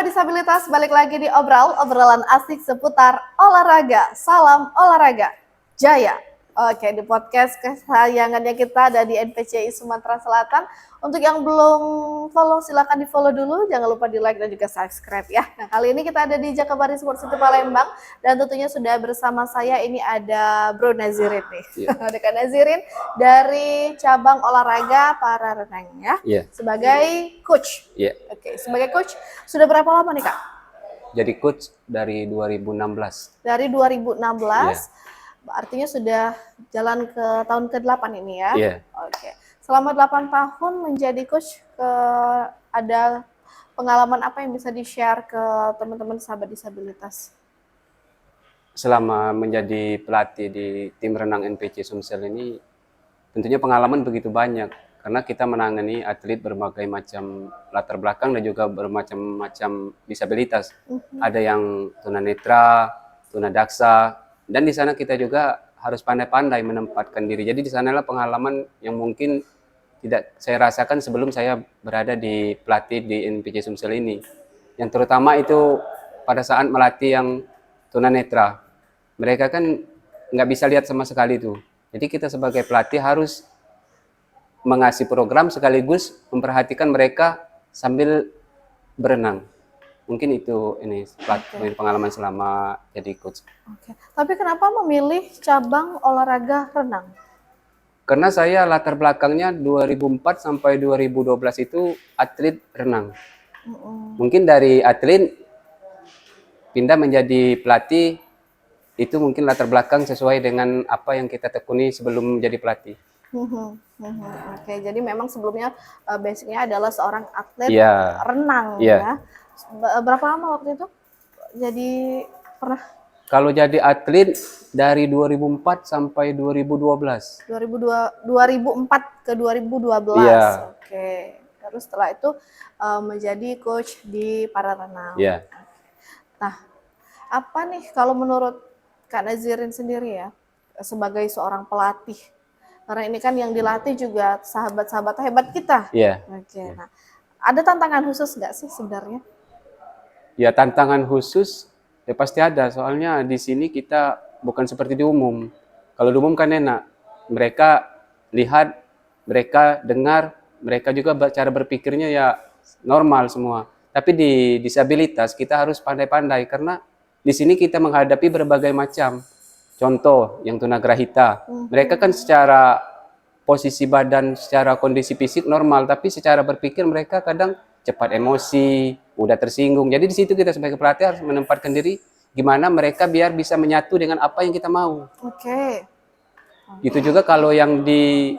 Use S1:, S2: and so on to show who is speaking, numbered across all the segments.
S1: Sahabat disabilitas, balik lagi di obrolan asik seputar olahraga. Salam olahraga, Jaya. Oke, di podcast kesayangannya kita ada di NPCI Sumatera Selatan. Untuk yang belum follow, silakan di follow dulu. Jangan lupa di like dan juga subscribe ya. Nah, kali ini kita ada di Jakabaring Sport City Palembang. Dan tentunya sudah bersama saya, ini ada Bro Nazirin nih. Yeah. Ada Kak Nazirin dari cabang olahraga para renang ya. Yeah. Sebagai coach.
S2: Yeah.
S1: Oke, sebagai coach sudah berapa lama nih Kak?
S2: Jadi coach dari 2016.
S1: Dari 2016. Yeah. Artinya sudah jalan ke tahun ke-8 ini ya.
S2: Yeah.
S1: Oke. Selama 8 tahun menjadi coach, ada pengalaman apa yang bisa di-share ke teman-teman sahabat disabilitas?
S2: Selama menjadi pelatih di tim renang NPC Sumsel ini, tentunya pengalaman begitu banyak. Karena kita menangani atlet berbagai macam latar belakang dan juga bermacam-macam disabilitas. Ada yang tunanetra, tunadaksa, dan di sana kita juga harus pandai-pandai menempatkan diri. Jadi di sanalah pengalaman yang mungkin tidak saya rasakan sebelum saya berada di pelatih di NPC Sumsel ini. Yang terutama itu pada saat melatih yang tunanetra. Mereka kan nggak bisa lihat sama sekali itu. Jadi kita sebagai pelatih harus mengasih program sekaligus memperhatikan mereka sambil berenang. Mungkin itu pengalaman selama jadi coach.
S1: Oke. Tapi kenapa memilih cabang olahraga renang?
S2: Karena saya latar belakangnya 2004 sampai 2012 itu atlet renang. Mungkin dari atlet pindah menjadi pelatih, itu mungkin latar belakang sesuai dengan apa yang kita tekuni sebelum menjadi pelatih.
S1: Oke, jadi memang sebelumnya basicnya adalah seorang atlet renang ya. Berapa lama waktu itu? Jadi pernah?
S2: Kalau jadi atlet dari 2004 sampai 2012.
S1: 2004 ke 2012.
S2: Yeah.
S1: Oke. Terus setelah itu menjadi coach di para renang.
S2: Yeah.
S1: Nah, apa nih kalau menurut Kak Nazirin sendiri ya, sebagai seorang pelatih? Karena ini kan yang dilatih juga sahabat-sahabat hebat kita.
S2: Yeah.
S1: Oke. Nah, ada tantangan khusus nggak sih sebenarnya?
S2: Ya, tantangan khusus ya pasti ada, soalnya di sini kita bukan seperti di umum. Kalau di umum kan enak, mereka lihat, mereka dengar, mereka juga cara berpikirnya ya normal semua. Tapi di disabilitas kita harus pandai-pandai karena di sini kita menghadapi berbagai macam. Contoh yang tunagrahita, mereka kan secara posisi badan, secara kondisi fisik normal, tapi secara berpikir mereka kadang cepat emosi, udah tersinggung. Jadi di situ kita sebagai pelatih harus menempatkan diri gimana mereka biar bisa menyatu dengan apa yang kita mau.
S1: Oke.
S2: Itu juga kalau yang di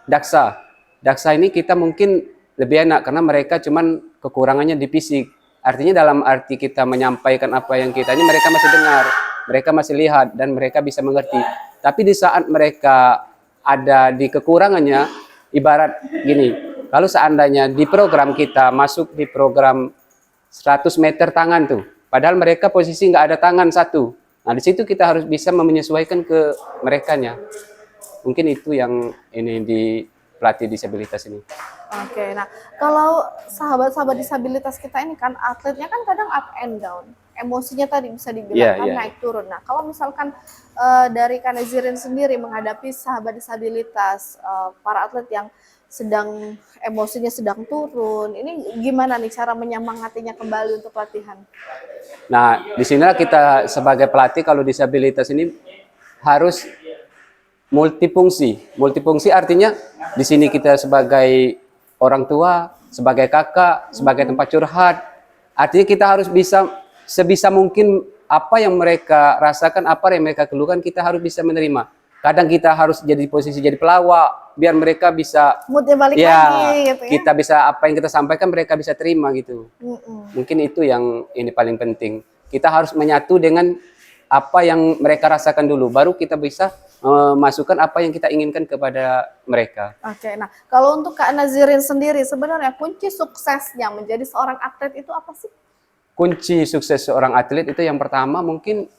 S2: daksa. Daksa ini kita mungkin lebih enak karena mereka cuman kekurangannya di fisik. Artinya dalam arti kita menyampaikan apa yang kita ini mereka masih dengar, mereka masih lihat dan mereka bisa mengerti. Tapi di saat mereka ada di kekurangannya, ibarat gini, kalau seandainya di program kita masuk di program 100 meter tangan tuh, padahal mereka posisi nggak ada tangan satu. Nah di situ kita harus bisa menyesuaikan ke merekanya. Mungkin itu yang ini di pelatih disabilitas ini.
S1: Oke, nah kalau sahabat-sahabat disabilitas kita ini kan atletnya kan kadang up and down. Emosinya tadi bisa dibilang naik turun. Nah kalau misalkan dari Kak Nazirin sendiri menghadapi sahabat disabilitas, para atlet yang sedang emosinya sedang turun, ini gimana nih cara menyemangatinya kembali untuk latihan?
S2: Nah, disinilah kita sebagai pelatih kalau disabilitas ini harus multifungsi. Multifungsi artinya di sini kita sebagai orang tua, sebagai kakak, sebagai tempat curhat. Artinya kita harus bisa sebisa mungkin apa yang mereka rasakan, apa yang mereka keluhkan, kita harus bisa menerima. Kadang kita harus jadi posisi jadi pelawak biar mereka bisa
S1: moodnya balik lagi gitu ya.
S2: Kita bisa apa yang kita sampaikan mereka bisa terima gitu. Mungkin itu yang ini paling penting. Kita harus menyatu dengan apa yang mereka rasakan dulu, baru kita bisa masukkan apa yang kita inginkan kepada mereka.
S1: Oke, nah kalau untuk Kak Nazirin sendiri sebenarnya kunci suksesnya menjadi seorang atlet itu apa sih?
S2: Kunci sukses seorang atlet itu yang pertama mungkin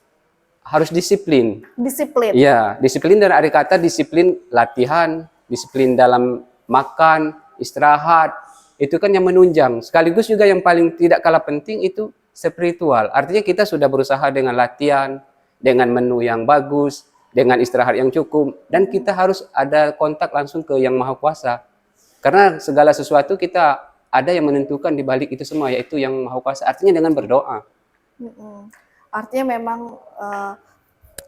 S2: harus disiplin.
S1: Disiplin.
S2: Iya, disiplin dari arti kata disiplin latihan, disiplin dalam makan, istirahat, itu kan yang menunjang. Sekaligus juga yang paling tidak kalah penting itu spiritual. Artinya kita sudah berusaha dengan latihan, dengan menu yang bagus, dengan istirahat yang cukup, dan kita harus ada kontak langsung ke Yang Maha Kuasa. Karena segala sesuatu kita ada yang menentukan di balik itu semua, yaitu Yang Maha Kuasa. Artinya dengan berdoa.
S1: Artinya memang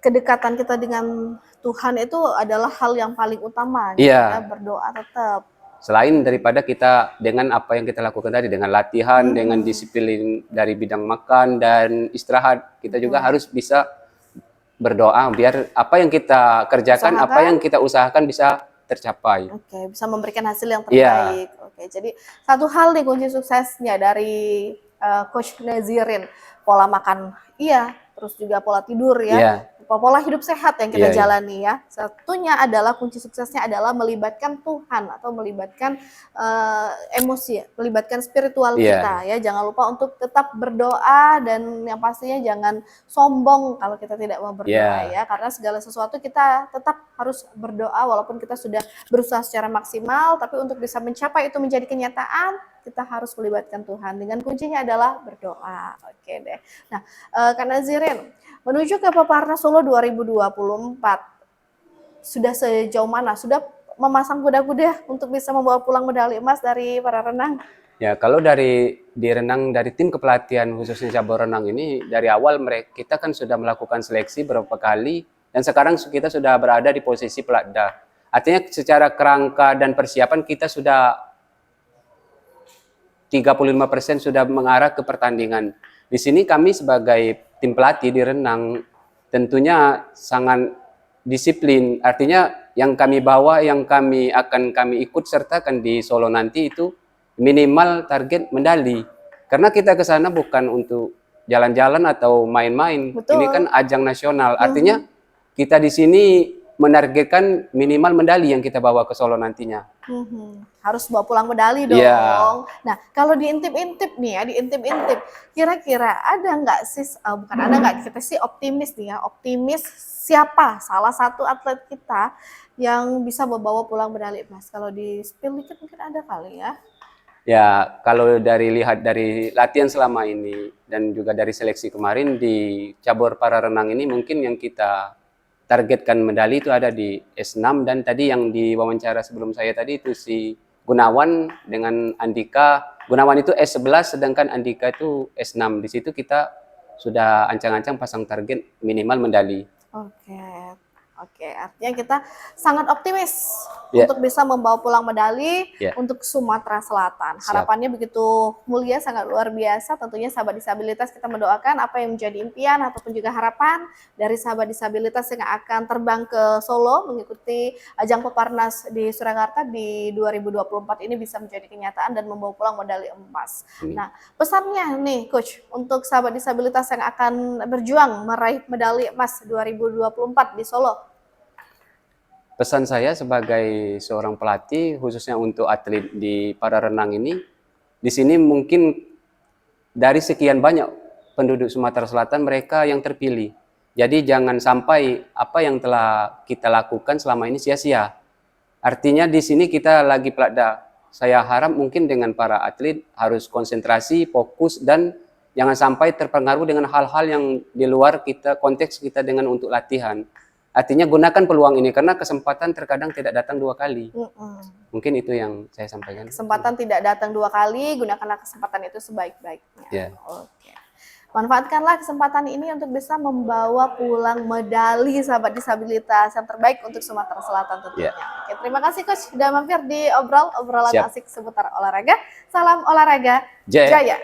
S1: kedekatan kita dengan Tuhan itu adalah hal yang paling utama, gitu
S2: Iya.
S1: ya, berdoa tetap.
S2: Selain daripada kita dengan apa yang kita lakukan tadi, dengan latihan, dengan disiplin dari bidang makan dan istirahat, kita juga harus bisa berdoa biar apa yang kita kerjakan, apa yang kita usahakan bisa tercapai.
S1: Oke, bisa memberikan hasil yang
S2: Iya.
S1: terbaik. Oke, jadi satu hal nih kunci suksesnya dari Coach Nazirin, pola makan iya, terus juga pola tidur ya.
S2: Iya.
S1: Pola hidup sehat yang kita
S2: Iya, iya.
S1: jalani ya. Satunya adalah kunci suksesnya adalah melibatkan Tuhan atau melibatkan emosi, melibatkan spiritual
S2: Iya.
S1: kita ya. Jangan lupa untuk tetap berdoa dan yang pastinya jangan sombong kalau kita tidak mau berdoa ya. Karena segala sesuatu kita tetap harus berdoa walaupun kita sudah berusaha secara maksimal, tapi untuk bisa mencapai itu menjadi kenyataan, kita harus melibatkan Tuhan. Dengan kuncinya adalah berdoa. Oke deh. Nah, Kak Nazirin, menuju ke Peparnas Solo 2024, sudah sejauh mana? Sudah memasang kuda-kuda untuk bisa membawa pulang medali emas dari para renang?
S2: Ya, kalau di renang dari tim kepelatihan khususnya cabur renang ini dari awal kita kan sudah melakukan seleksi beberapa kali dan sekarang kita sudah berada di posisi pelatda. Artinya secara kerangka dan persiapan kita sudah 35% sudah mengarah ke pertandingan. Di sini kami sebagai tim pelatih di renang tentunya sangat disiplin. Artinya yang kami bawa, yang kami ikut sertakan di Solo nanti itu minimal target medali. Karena kita ke sana bukan untuk jalan-jalan atau main-main. Ini kan ajang nasional. Artinya kita di sini menargetkan minimal medali yang kita bawa ke Solo nantinya.
S1: Harus bawa pulang medali dong.
S2: Yeah.
S1: Nah, kalau diintip-intip nih ya, diintip-intip, kira-kira ada nggak sih, bukan ada nggak, kita sih optimis nih ya, optimis siapa salah satu atlet kita yang bisa membawa pulang medali emas? Kalau di spill dikit mungkin ada kali ya.
S2: Ya, kalau lihat dari latihan selama ini dan juga dari seleksi kemarin di cabur para renang ini mungkin yang kita targetkan medali itu ada di S6 dan tadi yang di wawancara sebelum saya tadi itu si Gunawan dengan Andika. Gunawan itu S11 sedangkan Andika itu S6. Di situ kita sudah ancang-ancang pasang target minimal medali.
S1: Oke, artinya kita sangat optimis untuk bisa membawa pulang medali untuk Sumatera Selatan. Harapannya begitu mulia, sangat luar biasa. Tentunya sahabat disabilitas kita mendoakan apa yang menjadi impian ataupun juga harapan dari sahabat disabilitas yang akan terbang ke Solo mengikuti ajang Peparnas di Surakarta di 2024 ini bisa menjadi kenyataan dan membawa pulang medali emas. Nah, pesannya nih Coach untuk sahabat disabilitas yang akan berjuang meraih medali emas 2024 di Solo.
S2: Pesan saya sebagai seorang pelatih, khususnya untuk atlet di para renang ini, di sini mungkin dari sekian banyak penduduk Sumatera Selatan mereka yang terpilih. Jadi jangan sampai apa yang telah kita lakukan selama ini sia-sia. Artinya di sini kita lagi pelatda. Saya harap mungkin dengan para atlet harus konsentrasi, fokus, dan jangan sampai terpengaruh dengan hal-hal yang di luar konteks kita dengan untuk latihan. Artinya gunakan peluang ini karena kesempatan terkadang tidak datang dua kali. Mungkin itu yang saya sampaikan.
S1: Kesempatan tidak datang dua kali, gunakanlah kesempatan itu sebaik-baiknya. Oke. Manfaatkanlah kesempatan ini untuk bisa membawa pulang medali sahabat disabilitas yang terbaik untuk Sumatera Selatan tentunya. Oke, terima kasih Coach sudah mampir di obrolan asik seputar olahraga. Salam olahraga, Jaya.